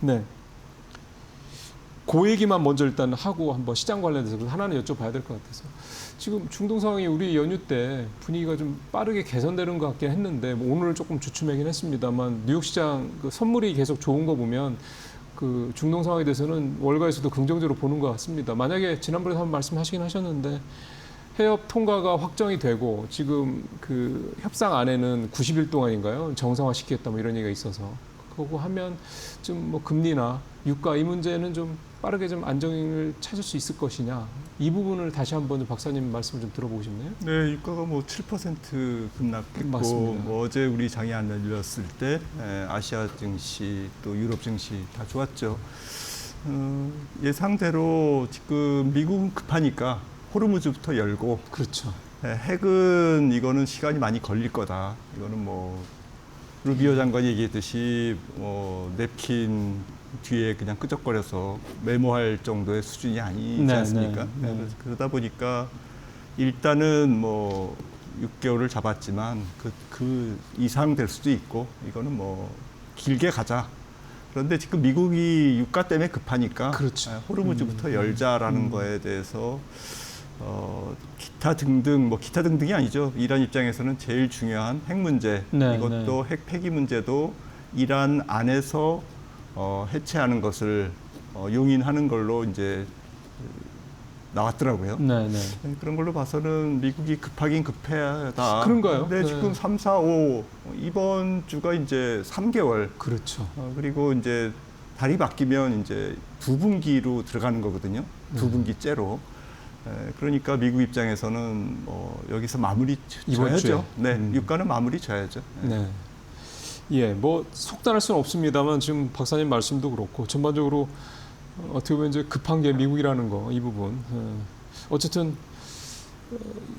네. 그 얘기만 먼저 일단 하고 한번 시장 관련해서 하나는 여쭤봐야 될 것 같아서 지금 중동 상황이 우리 연휴 때 분위기가 좀 빠르게 개선되는 것 같긴 했는데 뭐 오늘 조금 주춤하긴 했습니다만 뉴욕 시장 그 선물이 계속 좋은 거 보면 그 중동 상황에 대해서는 월가에서도 긍정적으로 보는 것 같습니다. 만약에 지난번에 한번 말씀하시긴 하셨는데 해협 통과가 확정이 되고 지금 그 협상 안에는 90일 동안인가요? 정상화 시키겠다 뭐 이런 얘기가 있어서 그거 하면 좀 뭐 금리나 유가 이 문제는 좀 빠르게 좀 안정을 찾을 수 있을 것이냐 이 부분을 다시 한번 좀 박사님 말씀을 좀 들어보고 싶네요. 네, 유가가 뭐 7% 급락했고 맞습니다. 뭐 어제 우리 장이 안 열렸을 때 아시아 증시 또 유럽 증시 다 좋았죠. 예상대로 지금 미국은 급하니까 호르무즈부터 열고 그렇죠. 핵은 이거는 시간이 많이 걸릴 거다. 이거는 뭐 루비오 장관이 얘기했듯이 냅킨 뒤에 그냥 끄적거려서 메모할 정도의 수준이 아니지 네, 않습니까? 네, 네. 그러다 보니까 일단은 뭐 6개월을 잡았지만 그 이상 될 수도 있고 이거는 뭐 길게 가자. 그런데 지금 미국이 유가 때문에 급하니까 그렇죠. 호르무즈부터 열자라는 거에 대해서 기타 등등 뭐 기타 등등이 아니죠. 이란 입장에서는 제일 중요한 핵 문제 네, 이것도 핵 폐기 문제도 이란 안에서 해체하는 것을 용인하는 걸로 이제 나왔더라고요. 네, 네. 그런 걸로 봐서는 미국이 급하긴 급하다. 그런가요? 근데 네. 지금 3, 4, 5 이번 주가 이제 3개월 그렇죠. 그리고 이제 달이 바뀌면 이제 두 분기로 들어가는 거거든요. 두 분기째로. 그러니까 미국 입장에서는 뭐 여기서 마무리 이번 주에. 져야죠. 네, 유가는 마무리 져야죠. 네. 예, 뭐 속단할 수는 없습니다만 지금 박사님 말씀도 그렇고 전반적으로 어떻게 보면 이제 급한 게 미국이라는 거 이 부분. 어쨌든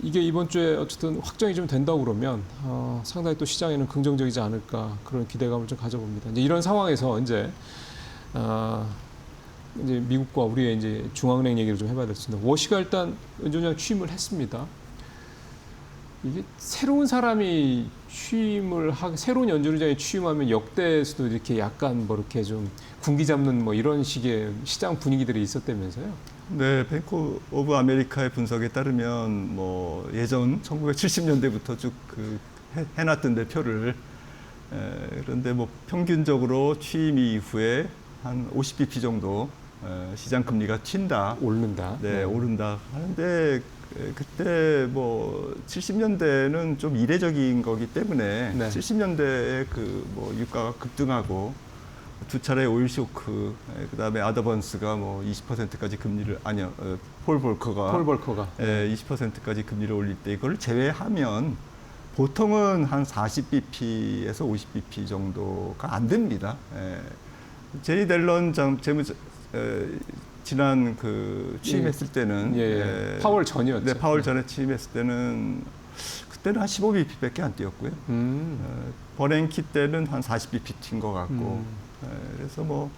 이게 이번 주에 어쨌든 확정이 좀 된다고 그러면 상당히 또 시장에는 긍정적이지 않을까 그런 기대감을 좀 가져봅니다. 이제 이런 상황에서 이제 미국과 우리의 이제 중앙은행 얘기를 좀 해봐야 되겠습니다. 워시가 일단 연준장 취임을 했습니다. 이게 새로운 사람이 새로운 연준의장이 취임하면 역대에서도 이렇게 약간 뭐 이렇게 좀 군기 잡는 뭐 이런 식의 시장 분위기들이 있었다면서요? 네, 뱅크 오브 아메리카의 분석에 따르면 뭐 예전 1970년대부터 쭉 해놨던데 표를 그런데 뭐 평균적으로 취임 이후에 한 50bp 정도 시장 금리가 튄다. 오른다. 네, 오른다 하는데 그때 뭐 70년대는 좀 이례적인 거기 때문에 네. 70년대에 그 뭐 유가가 급등하고 두 차례 오일 쇼크, 그다음에 아더번스가 뭐 20%까지 금리를 폴 볼커가 20%까지 금리를 올릴 때 이걸 제외하면 보통은 한 40bp에서 50bp 정도가 안 됩니다. 제리 델런 지난 취임했을 때는 파월 전이었죠. 네, 파월 전에 취임했을 때는 그때는 한 15bp밖에 안 뛰었고요. 버냉키 때는 한 40bp 튄 것 같고 그래서 뭐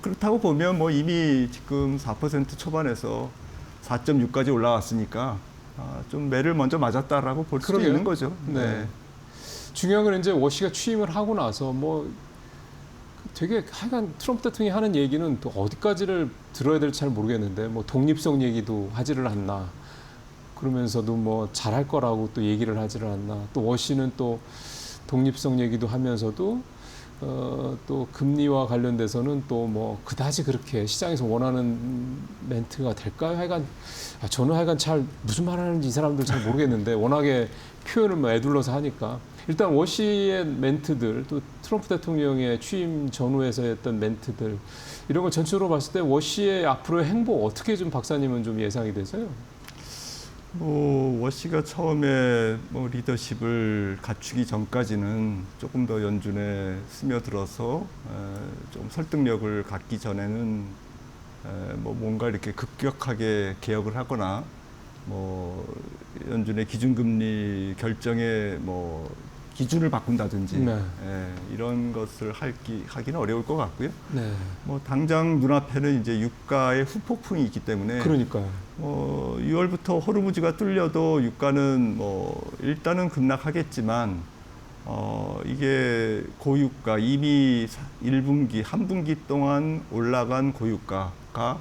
그렇다고 보면 뭐 이미 지금 4% 초반에서 4.6까지 올라왔으니까 좀 매를 먼저 맞았다라고 볼 수도 있는 거죠. 네. 중요한 건 이제 워시가 취임을 하고 나서 뭐 되게 하여간 트럼프 대통령이 하는 얘기는 또 어디까지를 들어야 될지 잘 모르겠는데 뭐 독립성 얘기도 하지를 않나 그러면서도 뭐 잘할 거라고 또 얘기를 하지를 않나 또 워시는 또 독립성 얘기도 하면서도 또 금리와 관련돼서는 또 뭐 그다지 그렇게 시장에서 원하는 멘트가 될까요? 하여간 저는 하여간 잘 무슨 말 하는지 이 사람들 잘 모르겠는데 워낙에 표현을 뭐 애둘러서 하니까 일단 워시의 멘트들 또 트럼프 대통령의 취임 전후에서 했던 멘트들 이런 걸 전체적으로 봤을 때 워시의 앞으로의 행보 어떻게 좀 박사님은 좀 예상이 되세요? 뭐 워시가 처음에 뭐 리더십을 갖추기 전까지는 조금 더 연준에 스며들어서 좀 설득력을 갖기 전에는 뭐 뭔가 이렇게 급격하게 개혁을 하거나 뭐 연준의 기준금리 결정에 뭐 기준을 바꾼다든지 이런 것을 하기는 어려울 것 같고요. 네. 뭐 당장 눈앞에는 이제 유가의 후폭풍이 있기 때문에 그러니까요. 6월부터 호르무즈가 뚫려도 유가는 뭐 일단은 급락하겠지만 이게 고유가 이미 1분기, 한 분기 동안 올라간 고유가가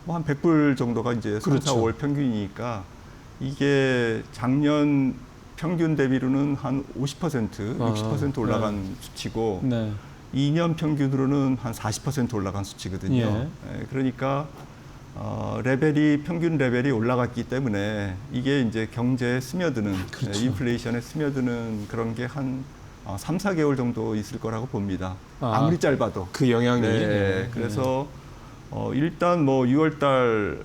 뭐 한 100불 정도가 이제 3, 그렇죠. 4월 평균이니까 이게 작년 평균 대비로는 한 50%, 60% 올라간 수치고 네. 2년 평균으로는 한 40% 올라간 수치거든요. 예. 그러니까 평균 레벨이 올라갔기 때문에 이게 이제 경제에 스며드는, 그렇죠. 인플레이션에 스며드는 그런 게 한 3, 4개월 정도 있을 거라고 봅니다. 아무리 짧아도. 그 영향이. 네. 그래서 일단 뭐 6월달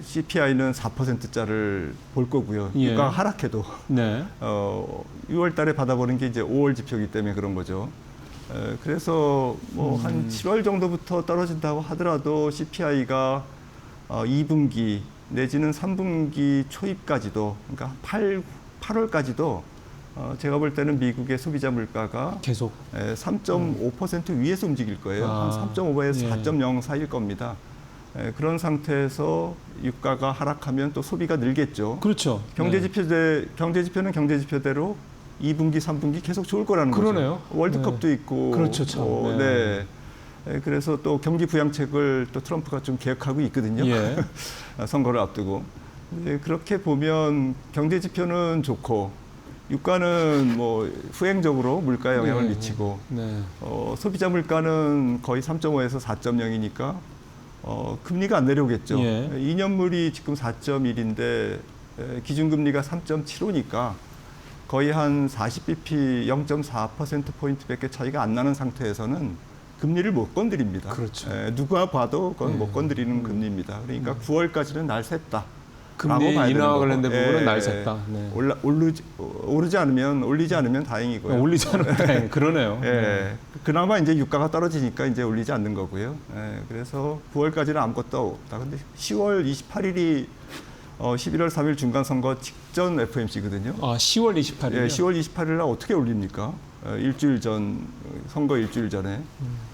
CPI는 4%짜리를 볼 거고요. 예. 유가가 하락해도 네. 6월달에 받아보는 게 이제 5월 지표이기 때문에 그런 거죠. 그래서 뭐 한 7월 정도부터 떨어진다고 하더라도 CPI가 2분기 내지는 3분기 초입까지도, 그러니까 8월까지도 제가 볼 때는 미국의 소비자 물가가 계속 3.5% 위에서 움직일 거예요. 한 3.5에서 예. 4.0 사이일 겁니다. 그런 상태에서 유가가 하락하면 또 소비가 늘겠죠. 그렇죠. 경제 지표는 경제 지표대로 2분기, 3분기 계속 좋을 거라는 그러네요. 거죠. 월드컵도 있고. 그렇죠, 참. 네. 그래서 또 경기 부양책을 또 트럼프가 좀 계획하고 있거든요. 예. 선거를 앞두고. 그렇게 보면 경제 지표는 좋고 유가는 뭐 후행적으로 물가에 영향을 네. 미치고 네. 소비자 물가는 거의 3.5에서 4.0이니까 금리가 안 내려오겠죠. 예. 2년물이 지금 4.1인데 기준금리가 3.75니까 거의 한 40bp 0.4%포인트밖에 차이가 안 나는 상태에서는 금리를 못 건드립니다. 그렇죠. 누가 봐도 그건 못 건드리는 금리입니다. 그러니까 9월까지는 날 샜다. 금리 인하와 관련된 부분은 날 샜다. 네. 올리지 않으면 다행이고요. 올리지 않으면 다행. 그러네요. 예, 그나마 이제 유가가 떨어지니까 이제 올리지 않는 거고요. 그래서 9월까지는 아무것도 없다. 근데 10월 28일이 11월 3일 중간 선거 직전 FOMC거든요. 10월 28일. 예, 10월 28일 날 어떻게 올립니까? 일주일 전, 선거 일주일 전에.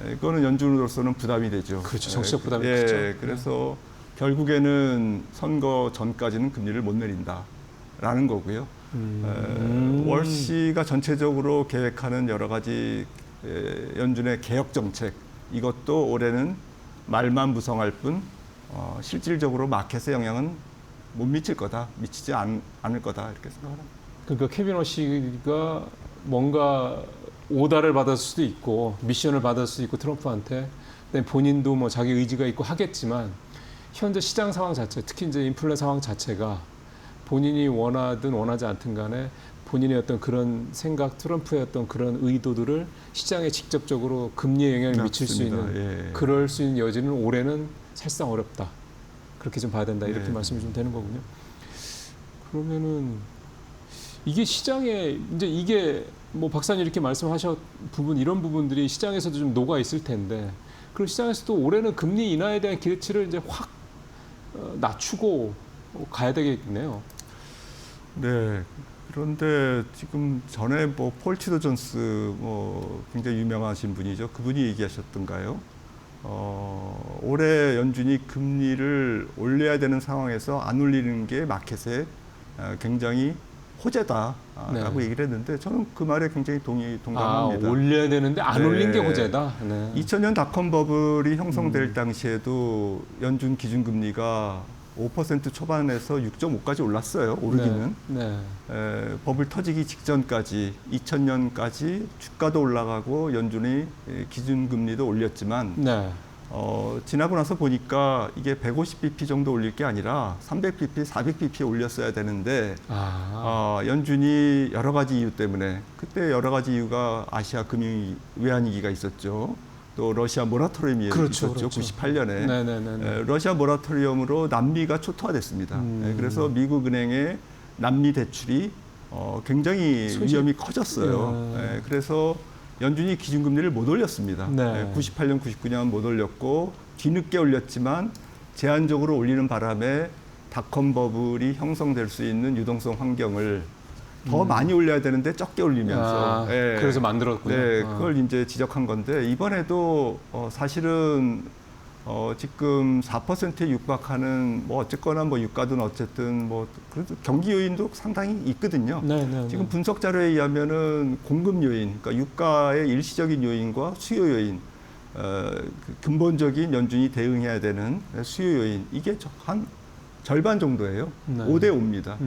그거는 연준으로서는 부담이 되죠. 그렇죠. 정치적 부담이 예, 크죠. 그래서 결국에는 선거 전까지는 금리를 못 내린다라는 거고요. 월시가 전체적으로 계획하는 여러 가지 연준의 개혁 정책, 이것도 올해는 말만 무성할 뿐 실질적으로 마켓에 영향은 못 미칠 거다, 미치지 않을 거다 이렇게 생각합니다. 그러니까 케빈 워시가 뭔가 오다를 받았을 수도 있고 미션을 받았을 수도 있고 트럼프한테 본인도 뭐 자기 의지가 있고 하겠지만 현재 시장 상황 자체, 특히 이제 인플레 상황 자체가 본인이 원하든 원하지 않든 간에 본인의 어떤 그런 생각, 트럼프의 어떤 그런 의도들을 시장에 직접적으로 금리에 영향을 미칠 수 있는 예. 그럴 수 있는 여지는 올해는 사실상 어렵다. 그렇게 좀 봐야 된다. 이렇게 네. 말씀이 좀 되는 거군요. 그러면은 이게 시장에 이제 이게 뭐 박사님 이렇게 말씀하셨 부분 이런 부분들이 시장에서도 좀 녹아 있을 텐데 그럼 시장에서도 올해는 금리 인하에 대한 기대치를 이제 확 낮추고 가야 되겠네요. 네. 그런데 지금 전에 뭐 폴 트루도 존스 뭐 굉장히 유명하신 분이죠. 그분이 얘기하셨던가요? 올해 연준이 금리를 올려야 되는 상황에서 안 올리는 게 마켓에 굉장히 호재다라고 얘기를 했는데 저는 그 말에 굉장히 동감합니다. 올려야 되는데 안 올린 게 호재다. 네. 2000년 닷컴 버블이 형성될 당시에도 연준 기준금리가 5% 초반에서 6.5까지 올랐어요. 오르기는. 네. 버블 터지기 직전까지 2000년까지 주가도 올라가고 연준이 기준금리도 올렸지만 네. 지나고 나서 보니까 이게 150bp 정도 올릴 게 아니라 300bp, 400bp 올렸어야 되는데 연준이 여러 가지 이유 때문에 그때 여러 가지 이유가 아시아 금융 외환위기가 있었죠. 또 러시아 모라토리움이 있었죠. 그렇죠. 98년에. 네네네. 러시아 모라토리움으로 남미가 초토화됐습니다. 그래서 미국 은행의 남미 대출이 굉장히 위험이 커졌어요. 그래서 연준이 기준금리를 못 올렸습니다. 네. 98년, 99년 못 올렸고 뒤늦게 올렸지만 제한적으로 올리는 바람에 닷컴 버블이 형성될 수 있는 유동성 환경을 더 많이 올려야 되는데 적게 올리면서 그래서 만들었군요. 네, 그걸 이제 지적한 건데 이번에도 사실은 지금 4%에 육박하는 뭐 어쨌거나 뭐 유가든 어쨌든 뭐 그래도 경기 요인도 상당히 있거든요. 지금 분석 자료에 의하면은 공급 요인, 그러니까 유가의 일시적인 요인과 수요 요인, 그 근본적인 연준이 대응해야 되는 수요 요인 이게 한 절반 정도예요. 5대 5입니다.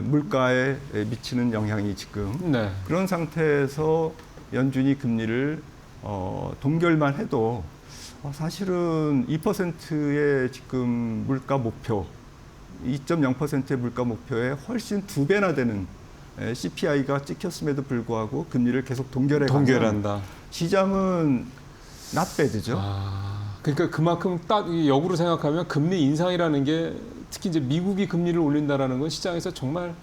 물가에 미치는 영향이 지금 그런 상태에서 연준이 금리를 동결만 해도 사실은 2%의 지금 물가 목표, 2.0%의 물가 목표에 훨씬 2배나 되는 CPI가 찍혔음에도 불구하고 금리를 계속 동결한다. 시장은 not bad죠. 그러니까 그만큼 딱 역으로 생각하면 금리 인상이라는 게 특히 이제 미국이 금리를 올린다라는 건 시장에서 정말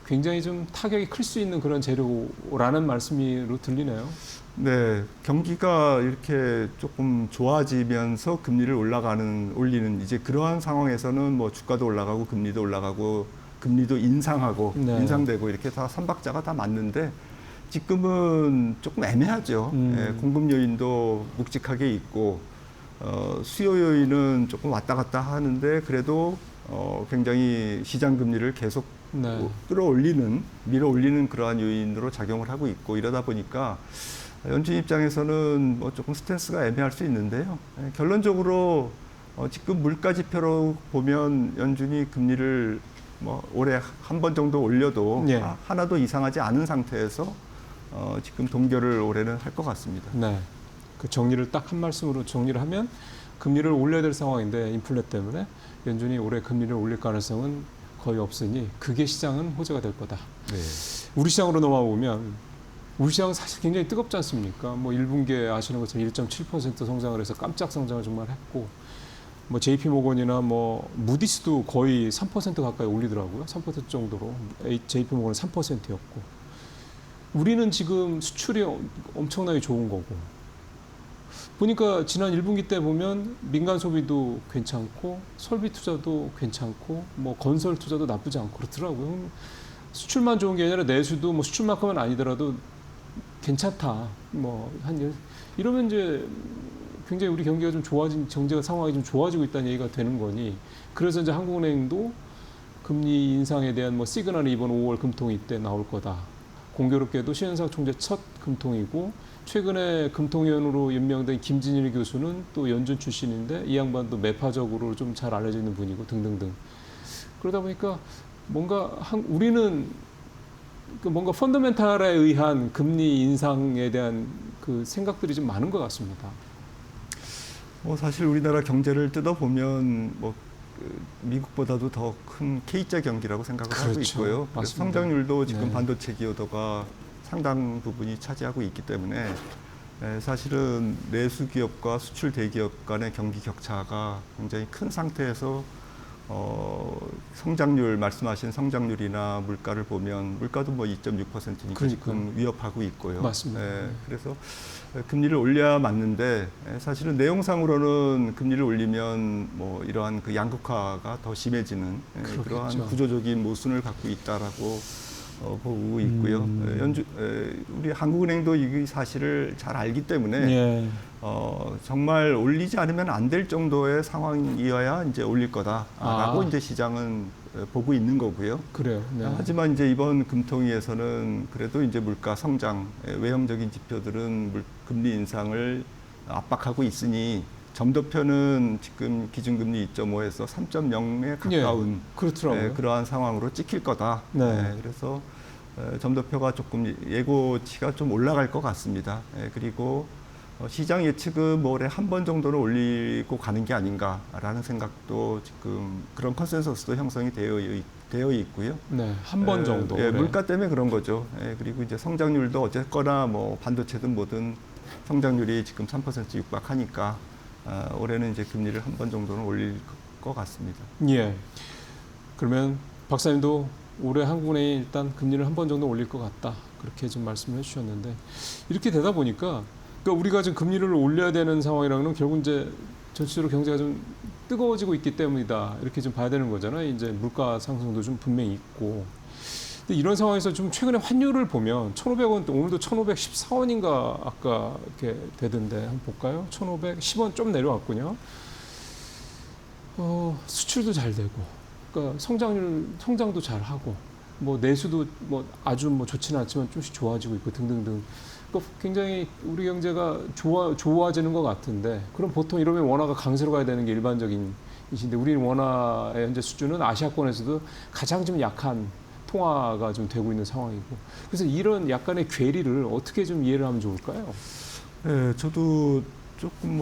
굉장히 좀 타격이 클 수 있는 그런 재료라는 말씀으로 들리네요. 네, 경기가 이렇게 조금 좋아지면서 금리를 올리는 이제 그러한 상황에서는 뭐 주가도 올라가고 금리도 올라가고 금리도 인상되고 이렇게 다 삼박자가 다 맞는데 지금은 조금 애매하죠. 공급 요인도 묵직하게 있고 수요 요인은 조금 왔다 갔다 하는데 그래도 굉장히 시장 금리를 계속 밀어올리는 그러한 요인으로 작용을 하고 있고 이러다 보니까 연준 입장에서는 뭐 조금 스탠스가 애매할 수 있는데요. 결론적으로 지금 물가 지표로 보면 연준이 금리를 뭐 올해 한 번 정도 올려도 하나도 이상하지 않은 상태에서 지금 동결을 올해는 할 것 같습니다. 네. 그 정리를 딱 한 말씀으로 정리를 하면 금리를 올려야 될 상황인데 인플레 때문에 연준이 올해 금리를 올릴 가능성은 거의 없으니 그게 시장은 호재가 될 거다. 우리 시장으로 넘어가 보면 우리 시장은 사실 굉장히 뜨겁지 않습니까? 뭐 1분기에 아시는 것처럼 1.7% 성장을 해서 깜짝 성장을 정말 했고 뭐 JP 모건이나 뭐 무디스도 거의 3% 가까이 올리더라고요. 3% 정도로. JP 모건은 3%였고. 우리는 지금 수출이 엄청나게 좋은 거고. 보니까 지난 1분기 때 보면 민간 소비도 괜찮고 설비 투자도 괜찮고 뭐 건설 투자도 나쁘지 않고 그렇더라고요. 수출만 좋은 게 아니라 내수도 뭐 수출만큼은 아니더라도 괜찮다. 뭐 이러면 이제 굉장히 우리 경기가 좀 경제 상황이 좀 좋아지고 있다는 얘기가 되는 거니. 그래서 이제 한국은행도 금리 인상에 대한 뭐 시그널이 이번 5월 금통위 때 나올 거다. 공교롭게도 신현상 총재 첫 금통이고 최근에 금통위원으로 임명된 김진일 교수는 또 연준 출신인데 이 양반도 매파적으로 좀 잘 알려져 있는 분이고 등등등. 그러다 보니까 뭔가 우리는 뭔가 펀더멘탈에 의한 금리 인상에 대한 그 생각들이 좀 많은 것 같습니다. 뭐 사실 우리나라 경제를 뜯어보면 뭐 미국보다도 더 큰 K자 경기라고 생각을 하고 있고요. 성장률도 지금 반도체 기여도가 상당 부분이 차지하고 있기 때문에 사실은 내수 기업과 수출 대기업 간의 경기 격차가 굉장히 큰 상태에서 성장률 말씀하신 성장률이나 물가를 보면 물가도 뭐 2.6%니까 지금 위협하고 있고요. 맞습니다. 그래서 금리를 올려야 맞는데 사실은 내용상으로는 금리를 올리면 뭐 이러한 그 양극화가 더 심해지는 그러한 구조적인 모순을 갖고 있다라고 보고 있고요. 우리 한국은행도 이 사실을 잘 알기 때문에 정말 올리지 않으면 안 될 정도의 상황이어야 이제 올릴 거다라고 이제 시장은 보고 있는 거고요. 그래요. 하지만 이제 이번 금통위에서는 그래도 이제 물가 성장 외형적인 지표들은 금리 인상을 압박하고 있으니 점도표는 지금 기준금리 2.5에서 3.0에 가까운 그러한 상황으로 찍힐 거다. 그래서 점도표가 조금 예고치가 좀 올라갈 것 같습니다. 그리고 시장 예측은 뭐 올해 한 번 정도는 올리고 가는 게 아닌가라는 생각도 지금 그런 컨센서스도 형성이 되어 있고요. 한 번 정도. 물가 때문에 그런 거죠. 그리고 이제 성장률도 어쨌거나 뭐 반도체든 뭐든 성장률이 지금 3% 육박하니까 올해는 이제 금리를 한 번 정도는 올릴 것 같습니다. 그러면 박사님도 올해 한국은행이 일단 금리를 한 번 정도 올릴 것 같다. 그렇게 좀 말씀을 해주셨는데 이렇게 되다 보니까 그러니까 우리가 지금 금리를 올려야 되는 상황이라는 건 결국 이제 전체적으로 경제가 좀 뜨거워지고 있기 때문이다. 이렇게 좀 봐야 되는 거잖아요. 이제 물가 상승도 좀 분명히 있고. 근데 이런 상황에서 좀 최근에 환율을 보면 1,500원, 오늘도 1,514원인가 아까 이렇게 되던데 한번 볼까요? 1,510원 좀 내려왔군요. 수출도 잘 되고, 그러니까 성장도 잘 하고, 뭐 내수도 뭐 아주 뭐 좋지는 않지만 좀씩 좋아지고 있고 등등등. 그러니까 굉장히 우리 경제가 좋아지는 것 같은데, 그럼 보통 이러면 원화가 강세로 가야 되는 게 일반적인 이신데, 우리는 원화의 현재 수준은 아시아권에서도 가장 좀 약한 통화가 좀 되고 있는 상황이고, 그래서 이런 약간의 괴리를 어떻게 좀 이해를 하면 좋을까요? 네, 저도 조금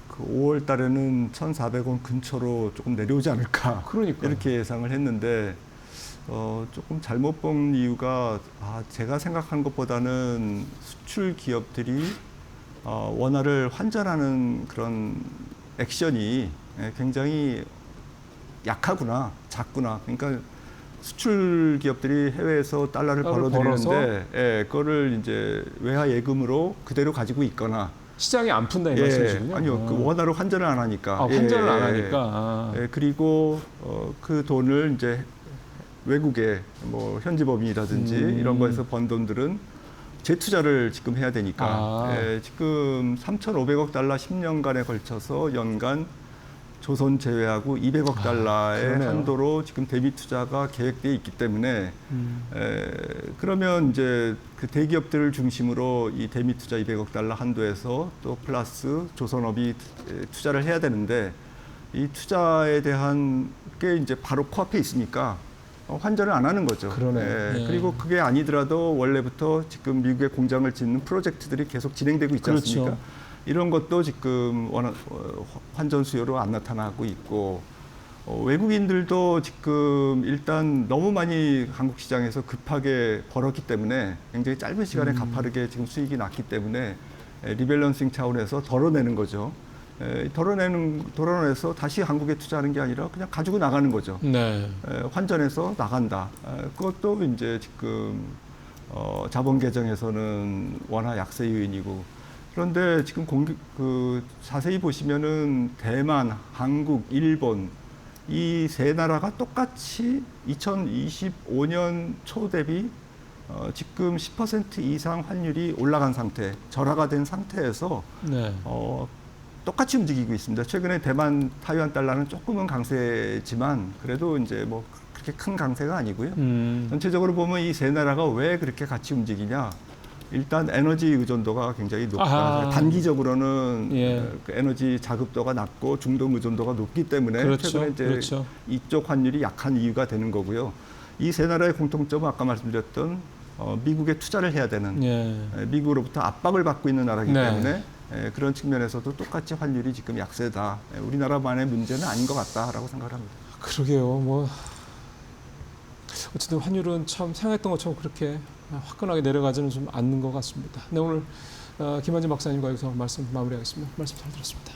그 5월 달에는 1,400원 근처로 조금 내려오지 않을까. 그러니까요. 이렇게 예상을 했는데, 조금 잘못 본 이유가, 제가 생각한 것보다는 수출 기업들이 원화를 환전하는 그런 액션이 굉장히 약하구나, 작구나. 그러니까 수출 기업들이 해외에서 달러를 벌어들이는데, 그거를 이제 외화 예금으로 그대로 가지고 있거나, 시장이 안 푼다 이 말씀이시군요. 아니요, 그 원화로 환전을 안 하니까. 환전을 안 하니까. 그리고 그그 돈을 이제 외국에 뭐 현지법인이라든지 이런 거에서 번 돈들은 재투자를 지금 해야 되니까. 지금 3,500억 달러 10년간에 걸쳐서 연간 조선 제외하고 200억 달러의 그러네요. 한도로 지금 대비 투자가 계획되어 있기 때문에 그러면 이제 그 대기업들을 중심으로 이 대미 투자 200억 달러 한도에서 또 플러스 조선업이 투자를 해야 되는데, 이 투자에 대한 게 이제 바로 코앞에 있으니까 환전을 안 하는 거죠. 그러네. 그리고 그게 아니더라도 원래부터 지금 미국에 공장을 짓는 프로젝트들이 계속 진행되고 있지 않습니까? 그렇죠. 이런 것도 지금 환전 수요로 안 나타나고 있고, 외국인들도 지금 일단 너무 많이 한국 시장에서 급하게 벌었기 때문에 굉장히 짧은 시간에 가파르게 지금 수익이 났기 때문에 리밸런싱 차원에서 덜어내는 거죠. 덜어내서 다시 한국에 투자하는 게 아니라 그냥 가지고 나가는 거죠. 네. 환전해서 나간다. 그것도 이제 지금 자본 계정에서는 원화 약세 요인이고, 그런데 지금 자세히 보시면은 대만, 한국, 일본 이 세 나라가 똑같이 2025년 초 대비 지금 10% 이상 환율이 올라간 상태, 절하가 된 상태에서 네. 똑같이 움직이고 있습니다. 최근에 대만, 타이완 달러는 조금은 강세지만 그래도 이제 뭐 그렇게 큰 강세가 아니고요. 전체적으로 보면 이 세 나라가 왜 그렇게 같이 움직이냐? 일단 에너지 의존도가 굉장히 높다. 단기적으로는 그 에너지 자급도가 낮고 중동 의존도가 높기 때문에 최근에 이제 이쪽 환율이 약한 이유가 되는 거고요. 이 세 나라의 공통점은 아까 말씀드렸던 미국에 투자를 해야 되는, 미국으로부터 압박을 받고 있는 나라이기 때문에 그런 측면에서도 똑같이 환율이 지금 약세다. 우리나라만의 문제는 아닌 것 같다라고 생각합니다. 그러게요. 뭐 어쨌든 환율은 참 생각했던 것처럼 그렇게 화끈하게 내려가지는 좀 않는 것 같습니다. 네, 오늘 김한진 박사님과 여기서 말씀 마무리하겠습니다. 말씀 잘 들었습니다.